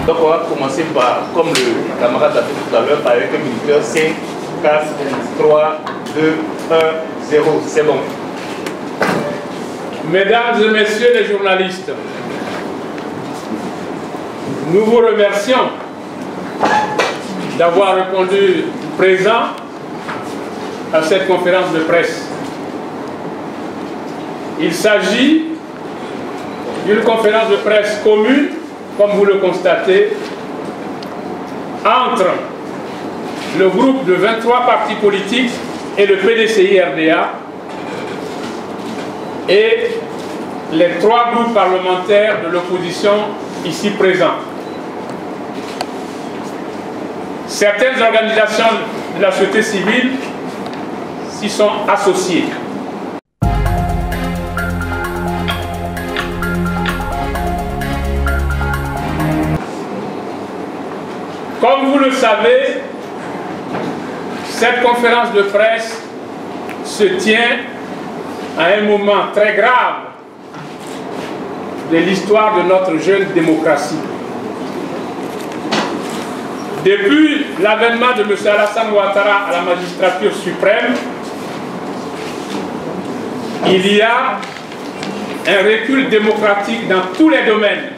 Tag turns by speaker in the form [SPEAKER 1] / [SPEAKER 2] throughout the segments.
[SPEAKER 1] Donc on va commencer par, comme le camarade a fait tout à l'heure, par avec un minuteur 5, 4, 3, 2, 1, 0. C'est bon.
[SPEAKER 2] Mesdames et messieurs les journalistes, nous vous remercions d'avoir répondu présent à cette conférence de presse. Il s'agit d'une conférence de presse commune, comme vous le constatez, entre le groupe de 23 partis politiques et le PDCI-RDA et les 3 groupes parlementaires de l'opposition ici présents. Certaines organisations de la société civile s'y sont associées. Comme vous le savez, cette conférence de presse se tient à un moment très grave de l'histoire de notre jeune démocratie. Depuis l'avènement de M. Alassane Ouattara à la magistrature suprême, il y a un recul démocratique dans tous les domaines.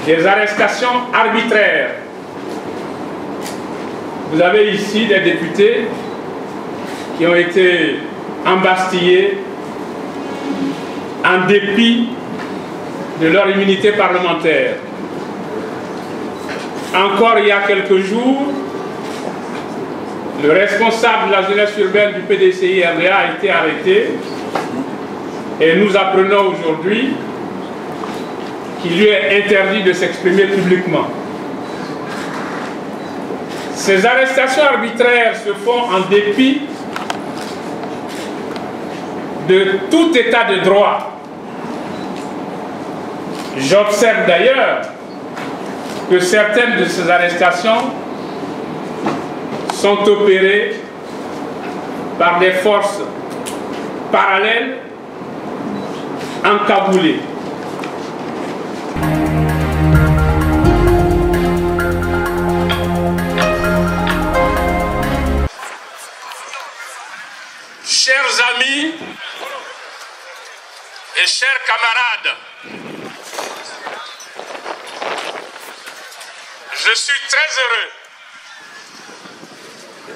[SPEAKER 2] Des arrestations arbitraires. Vous avez ici des députés qui ont été embastillés en dépit de leur immunité parlementaire. Encore il y a quelques jours, le responsable de la jeunesse urbaine du PDCI-RDA a été arrêté et nous apprenons aujourd'hui qu'il lui est interdit de s'exprimer publiquement. Ces arrestations arbitraires se font en dépit de tout état de droit. J'observe d'ailleurs que certaines de ces arrestations sont opérées par des forces parallèles encagoulées. Chers amis et chers camarades, je suis très heureux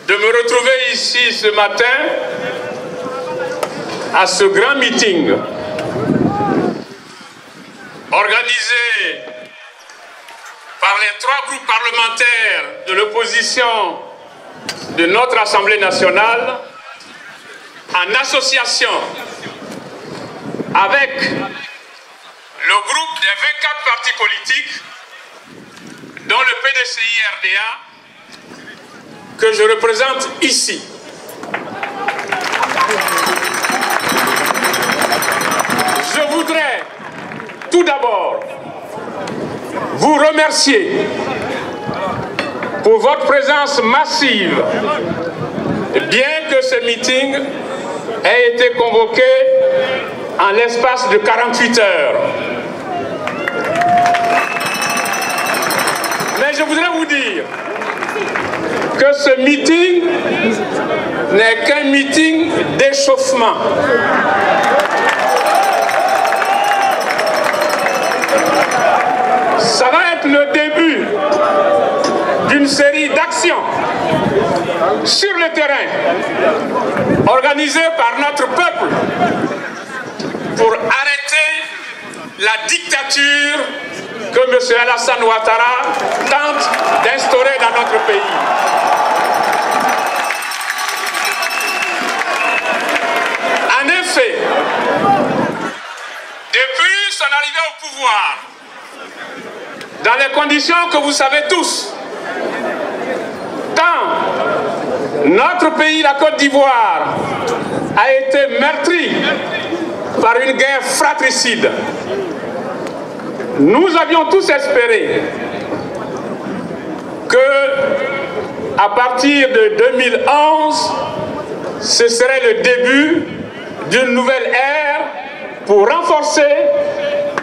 [SPEAKER 2] de me retrouver ici ce matin à ce grand meeting organisé par les 3 groupes parlementaires de l'opposition de notre Assemblée nationale en association avec le groupe des 24 partis politiques dont le PDCI-RDA que je représente ici. Je voudrais tout d'abord vous remercier pour votre présence massive, bien que ce meeting ait été convoqué en l'espace de 48 heures. Mais je voudrais vous dire que ce meeting n'est qu'un meeting d'échauffement. Ça va être le début d'une série d'actions sur le terrain organisées par notre peuple pour arrêter la dictature que M. Alassane Ouattara tente d'instaurer dans notre pays. En effet, depuis son arrivée au pouvoir, dans les conditions que vous savez tous, tant notre pays, la Côte d'Ivoire, a été meurtri par une guerre fratricide. Nous avions tous espéré que, à partir de 2011, ce serait le début d'une nouvelle ère pour renforcer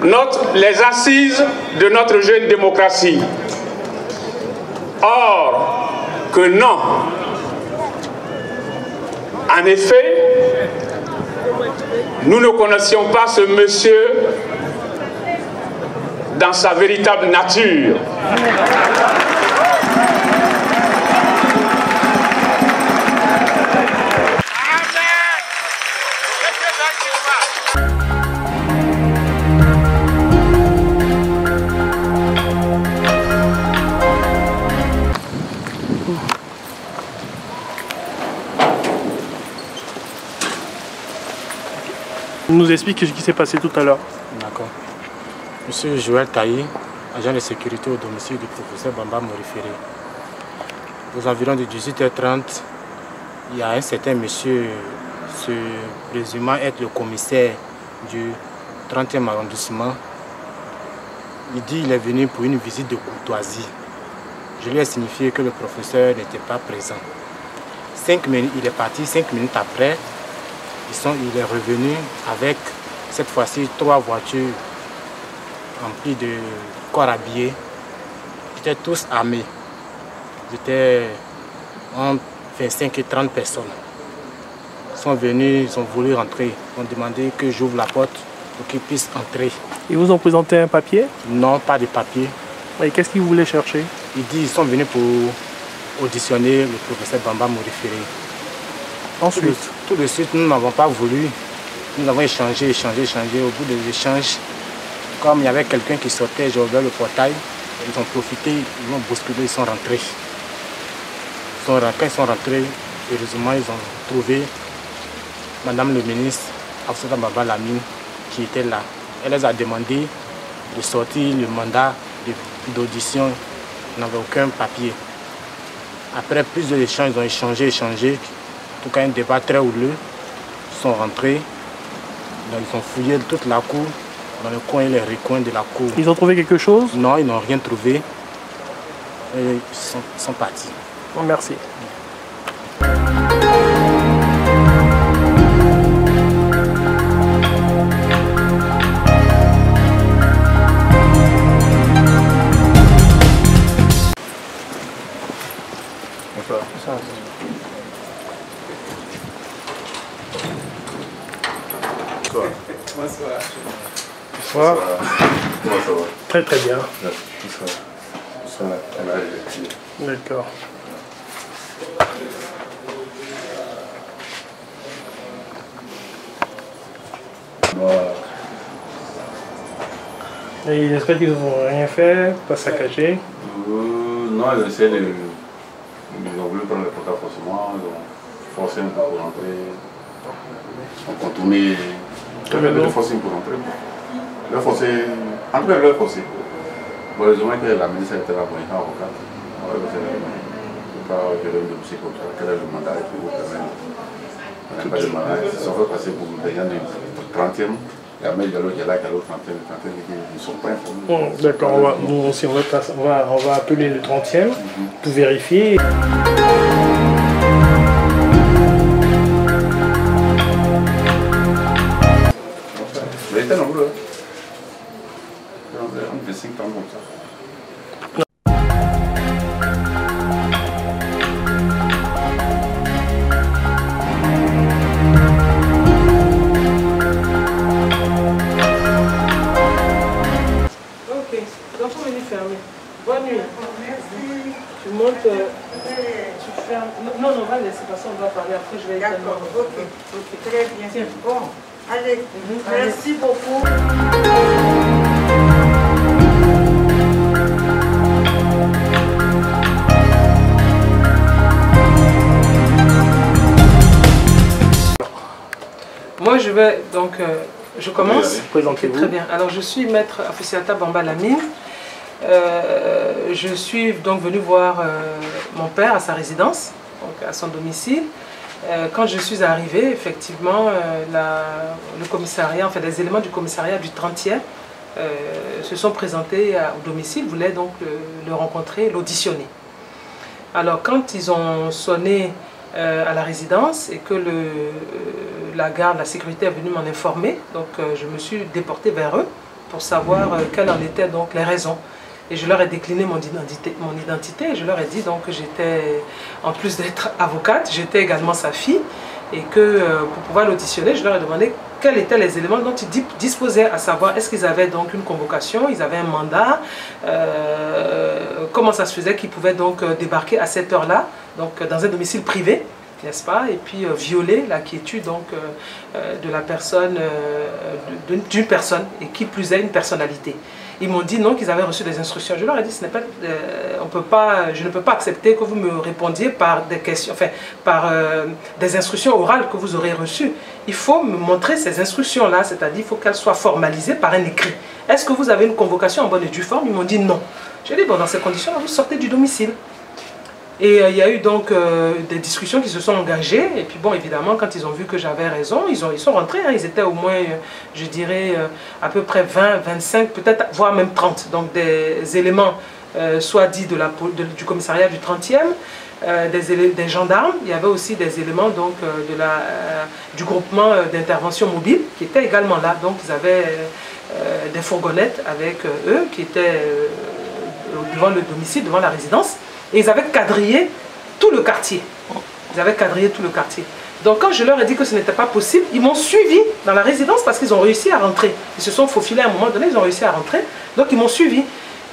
[SPEAKER 2] les assises de notre jeune démocratie. Or, que non. En effet, nous ne connaissions pas ce monsieur dans sa véritable nature.
[SPEAKER 3] Nous explique ce qui s'est passé tout à l'heure.
[SPEAKER 4] D'accord. Monsieur Joël Taï, agent de sécurité au domicile du professeur Bamba Moriféré. Aux environs de 18h30, il y a un certain monsieur, se présumant être le commissaire du 30e arrondissement. Il dit qu'il est venu pour une visite de courtoisie. Je lui ai signifié que le professeur n'était pas présent. 5 minutes, il est parti 5 minutes après. Il est revenu avec, cette fois-ci, 3 voitures remplies de corps habillés. Ils étaient tous armés. Ils étaient entre 25 et 30 personnes. Ils sont venus, ils ont voulu rentrer. Ils ont demandé que j'ouvre la porte pour qu'ils puissent entrer.
[SPEAKER 3] Ils vous ont présenté un papier?
[SPEAKER 4] Non, pas de papier.
[SPEAKER 3] Et qu'est-ce qu'ils voulaient chercher?
[SPEAKER 4] Ils disent qu'ils sont venus pour auditionner le professeur Bamba Moriféré.
[SPEAKER 3] Ensuite,
[SPEAKER 4] tout de suite, nous n'avons pas voulu. Nous avons échangé. Au bout des échanges, comme il y avait quelqu'un qui sortait, j'ai ouvert le portail. Ils ont profité, ils ont bousculé, ils sont rentrés. Quand ils sont rentrés, heureusement, ils ont trouvé Madame le ministre, Afsata Baba Lamine, qui était là. Elle les a demandé de sortir le mandat d'audition. Ils n'avaient aucun papier. Après plusieurs échanges, ils ont échangé. En tout cas, un débat très houleux. Ils sont rentrés. Ils ont fouillé toute la cour, dans le coin et les recoins de la cour.
[SPEAKER 3] Ils ont trouvé quelque chose?
[SPEAKER 4] Non, ils n'ont rien trouvé. Et ils sont partis.
[SPEAKER 3] Oh, merci.
[SPEAKER 1] Bonsoir.
[SPEAKER 3] Bonsoir.
[SPEAKER 1] Comment ça va?
[SPEAKER 3] Très très bien. D'accord. Et j'espère qu'ils n'ont rien fait, pas saccagé.
[SPEAKER 1] Non, ils essaient de... Ils ont voulu prendre le portable forcément, ils ont forcé un peu pour rentrer. Ils ont contourné... Ils ont forcé pour rentrer. Ils ont forcé... En tout cas, ils l'ont forcé. Bon, heureusement que la ministre était là pour être avocate. On va pas gérer un dossier comme ça. Quel est le mandat et tout, quand même. On n'a pas de mandat. Ils sont fait passer pour des gens du 30e. Et après, il y a l'autre qui est là, qui a l'autre 30e. Ils ne sont pas informés.
[SPEAKER 3] D'accord, nous aussi, on va appeler le 30e pour vérifier.
[SPEAKER 1] Mais c'était nombreux. On fait 5 ans comme ça.
[SPEAKER 3] Bonne nuit. Merci. Tu montes, tu fermes. Non, on va laisser passer, on va parler après, je vais éteindre.
[SPEAKER 5] D'accord, ok. Très bien. Tiens. Bon, allez, merci beaucoup. Moi, je vais donc, je commence.
[SPEAKER 3] Présentez-vous.
[SPEAKER 6] Très bien. Alors, je suis maître Afusseata Bamba Lamine. Je suis donc venu voir mon père à sa résidence, donc à son domicile. Quand je suis arrivée, effectivement, le commissariat, enfin les éléments du commissariat du 30e se sont présentés au domicile, voulaient donc le rencontrer, l'auditionner. Alors quand ils ont sonné à la résidence et que la garde, la sécurité est venue m'en informer, donc je me suis déportée vers eux pour savoir quelles en étaient donc les raisons. Et je leur ai décliné mon identité et je leur ai dit donc que j'étais, en plus d'être avocate, j'étais également sa fille et que pour pouvoir l'auditionner, je leur ai demandé quels étaient les éléments dont ils disposaient, à savoir est-ce qu'ils avaient donc une convocation, ils avaient un mandat, comment ça se faisait qu'ils pouvaient donc débarquer à cette heure-là, donc dans un domicile privé, n'est-ce pas, et puis violer la quiétude donc de la personne, d'une personne, et qui plus est une personnalité. Ils m'ont dit non, qu'ils avaient reçu des instructions. Je leur ai dit, ce n'est pas, je ne peux pas accepter que vous me répondiez par des questions, enfin, par des instructions orales que vous aurez reçues. Il faut me montrer ces instructions-là, c'est-à-dire il faut qu'elles soient formalisées par un écrit. Est-ce que vous avez une convocation en bonne et due forme? Ils m'ont dit non. J'ai dit, bon, dans ces conditions-là, vous sortez du domicile. Et il y a eu donc des discussions qui se sont engagées. Et puis bon, évidemment, quand ils ont vu que j'avais raison, ils sont rentrés. Hein, ils étaient au moins, je dirais, à peu près 20, 25, peut-être, voire même 30. Donc des éléments, soit dits du commissariat du 30e, des gendarmes. Il y avait aussi des éléments donc, du groupement d'intervention mobile qui étaient également là. Donc ils avaient des fourgonnettes avec eux qui étaient devant le domicile, devant la résidence. Et ils avaient quadrillé tout le quartier. Ils avaient quadrillé tout le quartier. Donc quand je leur ai dit que ce n'était pas possible, ils m'ont suivi dans la résidence parce qu'ils ont réussi à rentrer. Ils se sont faufilés à un moment donné, ils ont réussi à rentrer. Donc ils m'ont suivi.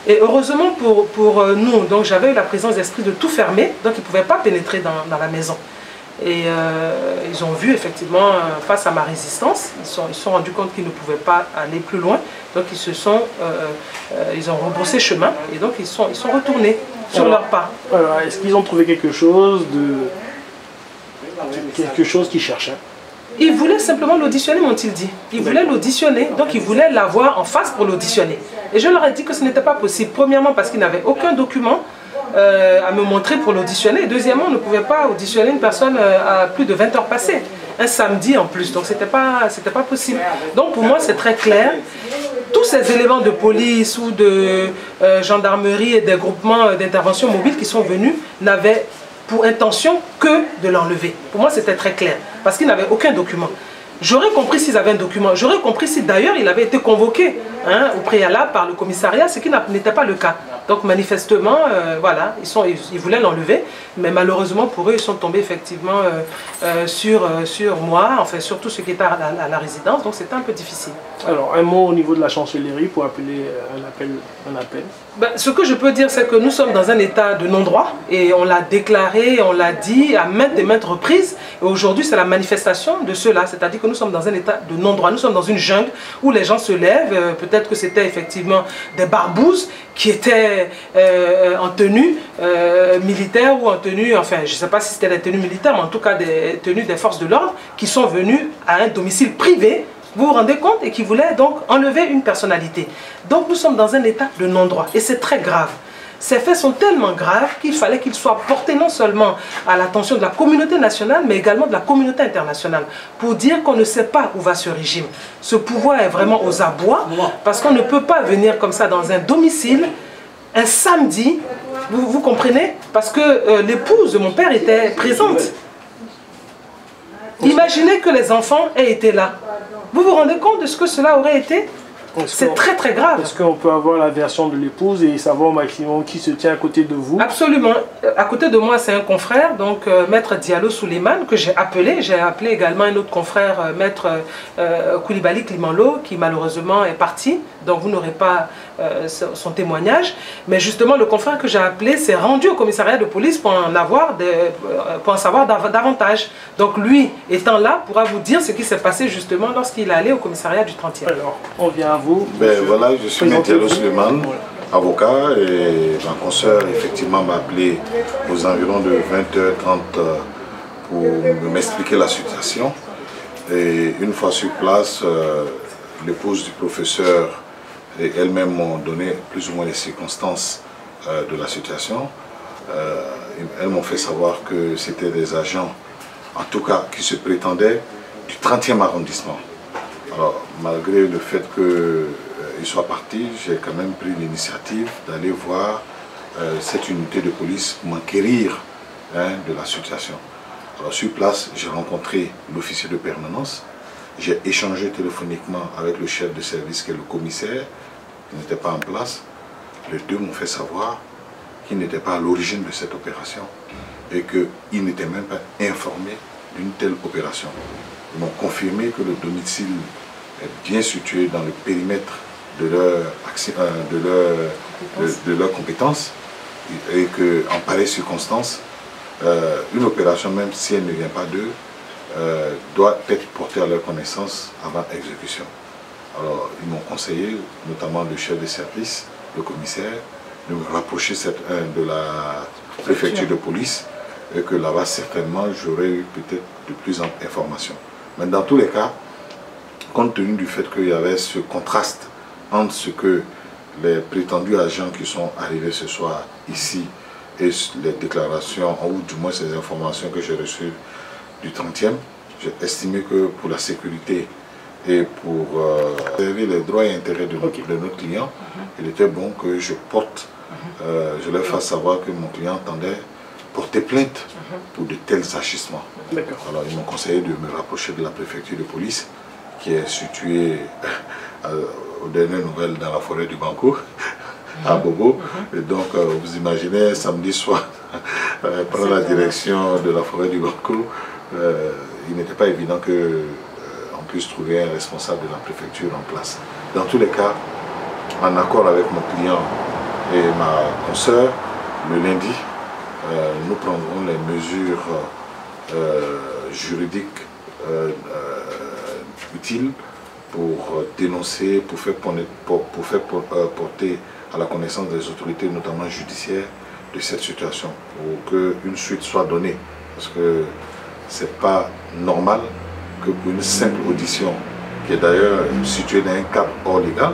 [SPEAKER 6] Et heureusement pour nous, donc j'avais eu la présence d'esprit de tout fermer, donc ils ne pouvaient pas pénétrer dans la maison. Et ils ont vu effectivement, face à ma résistance, ils se sont rendus compte qu'ils ne pouvaient pas aller plus loin. Donc ils ont rebroussé chemin et donc ils sont retournés sur leur pas.
[SPEAKER 7] Alors, est-ce qu'ils ont trouvé quelque chose qu'ils cherchaient?
[SPEAKER 6] Ils voulaient simplement l'auditionner, m'ont-ils dit. Ils voulaient l'auditionner, donc ils voulaient l'avoir en face pour l'auditionner. Et je leur ai dit que ce n'était pas possible. Premièrement parce qu'ils n'avaient aucun document à me montrer pour l'auditionner. Et deuxièmement, on ne pouvait pas auditionner une personne à plus de 20 heures passées. Un samedi en plus, donc c'était pas possible. Donc pour moi c'est très clair. Tous ces éléments de police ou de gendarmerie et des groupements d'intervention mobile qui sont venus n'avaient pour intention que de l'enlever. Pour moi c'était très clair, parce qu'ils n'avaient aucun document. J'aurais compris s'ils avaient un document, j'aurais compris si d'ailleurs il avait été convoqué au préalable par le commissariat, ce qui n'était pas le cas. Donc manifestement, voilà, ils voulaient l'enlever, mais malheureusement pour eux, ils sont tombés effectivement sur moi, enfin sur tout ce qui était à la résidence, donc c'était un peu difficile.
[SPEAKER 7] Alors un mot au niveau de la chancellerie pour appeler un appel.
[SPEAKER 6] Ben, ce que je peux dire, c'est que nous sommes dans un état de non-droit et on l'a déclaré, on l'a dit à maintes et maintes reprises. Et aujourd'hui, c'est la manifestation de cela, c'est-à-dire que nous sommes dans un état de non-droit. Nous sommes dans une jungle où les gens se lèvent. Peut-être que c'était effectivement des barbouzes qui étaient en tenue militaire ou en tenue, enfin, je ne sais pas si c'était des tenues militaires, mais en tout cas des tenues des forces de l'ordre qui sont venus à un domicile privé. Vous vous rendez compte? Et qui voulait donc enlever une personnalité. Donc nous sommes dans un état de non-droit et c'est très grave. Ces faits sont tellement graves qu'il fallait qu'ils soient portés non seulement à l'attention de la communauté nationale, mais également de la communauté internationale, pour dire qu'on ne sait pas où va ce régime. Ce pouvoir est vraiment aux abois, parce qu'on ne peut pas venir comme ça dans un domicile, un samedi, vous comprenez? Parce que l'épouse de mon père était présente. Imaginez que les enfants aient été là. Vous vous rendez compte de ce que cela aurait été? C'est très très grave.
[SPEAKER 7] Est-ce qu'on peut avoir la version de l'épouse et savoir au maximum qui se tient à côté de vous?
[SPEAKER 6] Absolument. À côté de moi, c'est un confrère, donc Maître Diallo Souleymane, que j'ai appelé. J'ai appelé également un autre confrère, Maître Koulibaly Klimanlo, qui malheureusement est parti. Donc vous n'aurez pas son témoignage. Mais justement, le confrère que j'ai appelé s'est rendu au commissariat de police pour en savoir davantage. Donc lui, étant là, pourra vous dire ce qui s'est passé justement lorsqu'il est allé au commissariat du 30e.
[SPEAKER 7] Alors, on vient à vous.
[SPEAKER 1] Ben, voilà, je suis Maître Diallo Souleymane, avocat, et ma consoeur effectivement m'a appelé aux environs de 20h30 pour m'expliquer la situation. Et une fois sur place, l'épouse du professeur et elle-même m'ont donné plus ou moins les circonstances de la situation. Elles m'ont fait savoir que c'était des agents, en tout cas qui se prétendaient du 30e arrondissement. Alors, malgré le fait qu'ils soient partis, j'ai quand même pris l'initiative d'aller voir cette unité de police pour m'enquérir de la situation. Alors, sur place, j'ai rencontré l'officier de permanence
[SPEAKER 8] J'ai échangé téléphoniquement avec le chef de service qui est le commissaire, qui n'était pas en place. Les deux m'ont fait savoir qu'ils n'étaient pas à l'origine de cette opération et qu'ils n'étaient même pas informés d'une telle opération. Ils m'ont confirmé que le domicile est bien situé dans le périmètre de leur compétence et qu'en pareille circonstance, une opération, même si elle ne vient pas d'eux, doit être portée à leur connaissance avant exécution. Alors, ils m'ont conseillé, notamment le chef de service, le commissaire, de me rapprocher de la préfecture de police et que là-bas, certainement, j'aurais eu peut-être de plus amples informations. Mais dans tous les cas, compte tenu du fait qu'il y avait ce contraste entre ce que les prétendus agents qui sont arrivés ce soir ici et les déclarations, ou du moins ces informations que j'ai reçues du 30e, j'ai estimé que pour la sécurité et pour servir les droits et intérêts de notre client, il était bon que je je leur fasse savoir que mon client entendait porter plainte pour de tels agissements. Alors ils m'ont conseillé de me rapprocher de la préfecture de police qui est située aux dernières nouvelles dans la forêt du Banco, à Bobo. Et donc vous imaginez, samedi soir, prendre la direction de la forêt du Banco, il n'était pas évident qu'on puisse trouver un responsable de la préfecture en place. Dans tous les cas, en accord avec mon client et ma consoeur, le lundi, nous prendrons les mesures juridiques utiles pour dénoncer, pour faire porter à la connaissance des autorités, notamment judiciaires, de cette situation, pour qu'une suite soit donnée. Parce que ce n'est pas normal que pour une simple audition, qui est d'ailleurs située dans un cadre hors légal,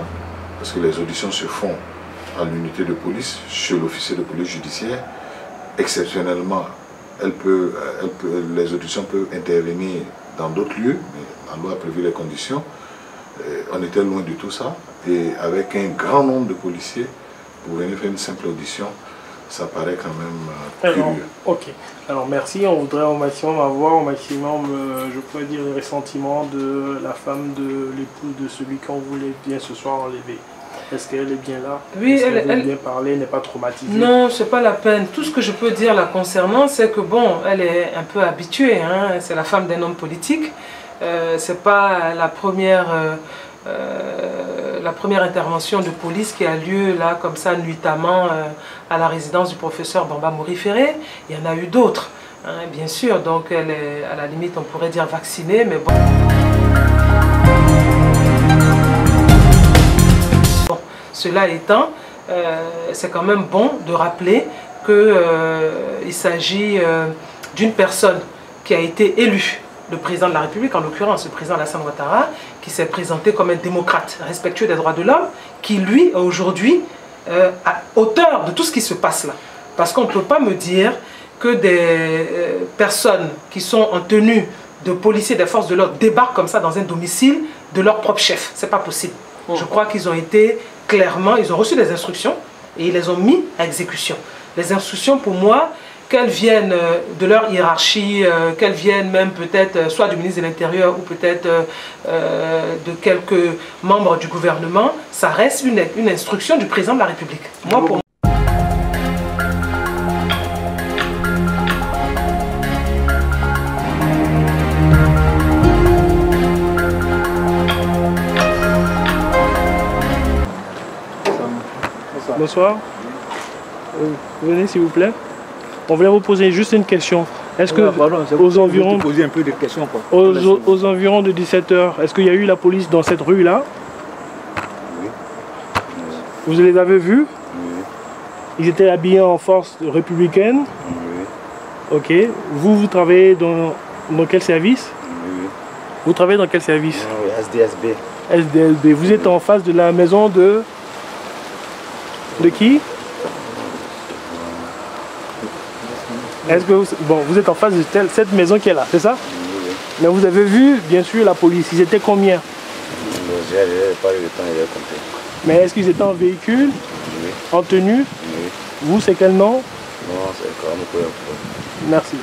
[SPEAKER 8] parce que les auditions se font à l'unité de police, chez l'officier de police judiciaire, exceptionnellement, les auditions peuvent intervenir dans d'autres lieux, mais la loi a prévu les conditions. On était loin de tout ça, et avec un grand nombre de policiers, pour venir faire une simple audition, ça paraît quand même curieux.
[SPEAKER 7] Ok, alors merci. On voudrait au maximum avoir, je pourrais dire, le ressentiment de la femme de l'épouse de celui qu'on voulait bien ce soir enlever. Est-ce qu'elle est bien là? Oui, elle veut bien parler, n'est pas traumatisée? Non, c'est pas la peine. Tout ce que je peux dire la concernant, c'est que bon, elle est un peu habituée. Hein? C'est la femme d'un homme politique. C'est pas la première intervention de police qui a lieu là comme ça nuitamment à la résidence du professeur Bamba Mori Ferré. Il y en a eu d'autres, hein, bien sûr. Donc elle est, à la limite, on pourrait dire vaccinée, mais bon. Cela étant, c'est quand même bon de rappeler qu'il s'agit d'une personne qui a été élue, le président de la République, en l'occurrence le président Alassane Ouattara, qui s'est présenté comme un démocrate respectueux des droits de l'homme, qui lui, aujourd'hui, à hauteur de tout ce qui se passe là. Parce qu'on ne peut pas me dire que des personnes qui sont en tenue de policiers des forces de l'ordre débarquent comme ça dans un domicile de leur propre chef. C'est pas possible. Je crois qu'ils ont été clairement, ils ont reçu des instructions et ils les ont mis à exécution. Les instructions, pour moi, qu'elles viennent de leur hiérarchie, qu'elles viennent même peut-être soit du ministre de l'Intérieur ou peut-être de quelques membres du gouvernement, ça reste une instruction du président de la République. Moi, pour Bonsoir. Venez s'il vous plaît. On voulait vous poser juste une question. Est-ce que aux environs,
[SPEAKER 9] poser un peu de questions, quoi.
[SPEAKER 7] Aux environs de 17 h, est-ce qu'il y a eu la police dans cette rue-là?
[SPEAKER 9] Oui.
[SPEAKER 7] Vous les avez vus?
[SPEAKER 9] Oui.
[SPEAKER 7] Ils étaient habillés en force républicaine?
[SPEAKER 9] Oui.
[SPEAKER 7] Ok. Vous travaillez dans quel service?
[SPEAKER 9] Oui.
[SPEAKER 7] Vous travaillez dans quel service?
[SPEAKER 9] Oui, SDSB.
[SPEAKER 7] SDSB. Vous êtes en face de la maison de qui? Est-ce que vous êtes en face de cette maison qui est là, c'est ça?
[SPEAKER 9] Oui.
[SPEAKER 7] Mais vous avez vu, bien sûr, la police. Ils étaient combien?
[SPEAKER 9] J'ai pas eu le temps de les compter.
[SPEAKER 7] Mais est-ce qu'ils étaient en véhicule?
[SPEAKER 9] Oui.
[SPEAKER 7] En tenue?
[SPEAKER 9] Oui.
[SPEAKER 7] Vous, c'est quel nom?
[SPEAKER 9] Non, c'est Karamoko.
[SPEAKER 7] Merci.